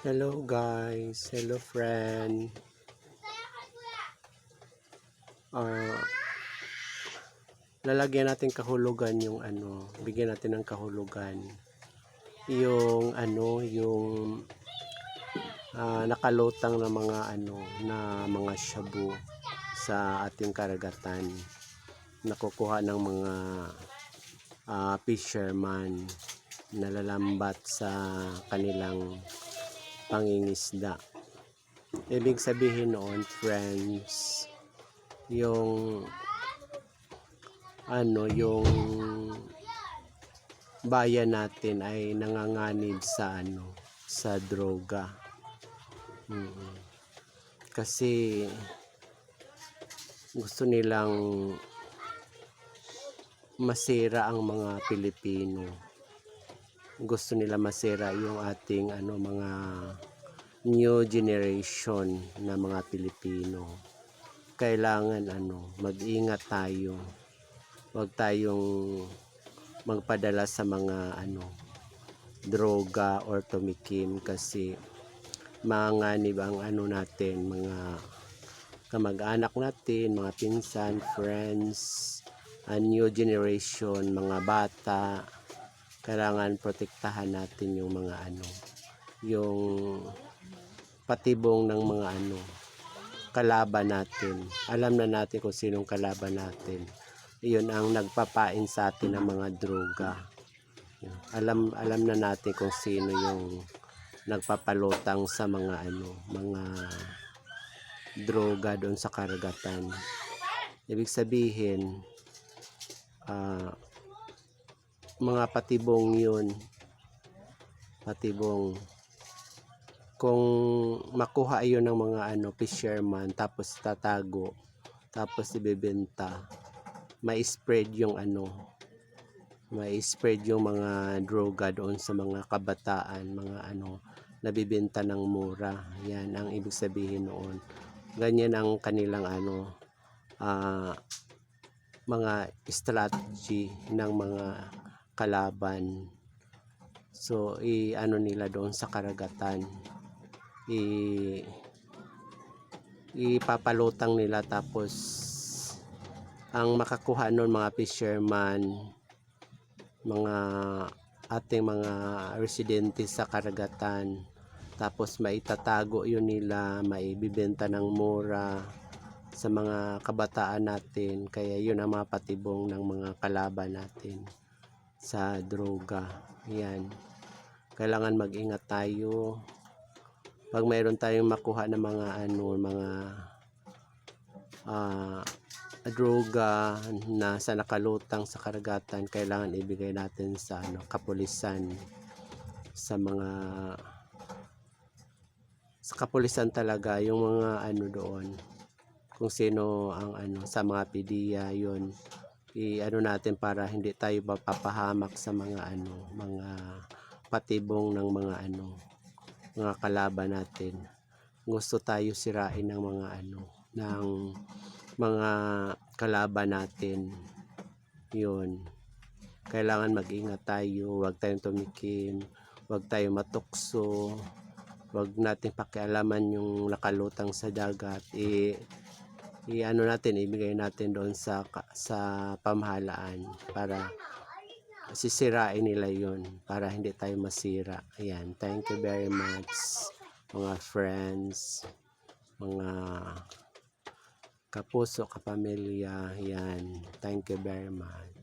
Hello guys, hello friend. Ah, lalagyan natin kahulugan yung bigyan natin ng kahulugan yung nakalutang na mga na mga shabu sa ating karagatan. Nakukuha ng mga fisherman nalalambat sa kanilang pangingisda. Ibig sabihin noon, friends, yung yung bayan natin ay nanganganib sa droga. Kasi gusto nilang masira ang mga Pilipino. Gusto nila masira yung ating mga new generation na mga Pilipino. Kailangan mag-ingat tayo. Huwag tayong magpadala sa mga droga or tumikim kasi manganib ang natin, mga kamag-anak natin, mga pinsan, friends, a new generation, mga bata. Kailangan protektahan natin yung mga yung patibong ng mga kalaban natin. Alam na natin kung sinong kalaban natin. Iyon ang nagpapain sa atin ng mga droga. Alam na natin kung sino yung nagpapalutang sa mga mga droga doon sa karagatan. Ibig sabihin mga patibong yun, patibong kung makuha yun ng mga fisherman tapos tatago tapos ibebenta, may spread yung may spread yung mga droga doon sa mga kabataan, mga nabibenta ng mura. Yan ang ibig sabihin noon. Ganyan ang kanilang mga strategy ng mga kalaban. So nila doon sa karagatan, ipapalutang nila tapos ang makakuha noon mga fisherman, mga ating mga residente sa karagatan, tapos maitatago yun nila, maibibenta ng mura sa mga kabataan natin. Kaya yun ang mga patibong ng mga kalaban natin sa droga. Yan, kailangan mag-ingat tayo pag mayroon tayong makuha ng mga mga droga na sa nakalutang sa karagatan. Kailangan ibigay natin sa kapulisan, sa mga kapulisan talaga, yung mga doon, kung sino ang sa mga PDEA yun, natin para hindi tayo mapapahamak sa mga mga patibong ng mga mga kalaban natin. Gusto tayo sirain ng mga ng mga kalaban natin. Yun, kailangan mag-ingat tayo, huwag tayong tumikim, huwag tayong matukso, huwag nating pakialaman yung nakalutang sa dagat. Natin, ibigay natin doon sa pamahalaan para sisirain nila yun, para hindi tayo masira. Ayan, thank you very much mga friends, mga kapuso, kapamilya. Yan, thank you very much.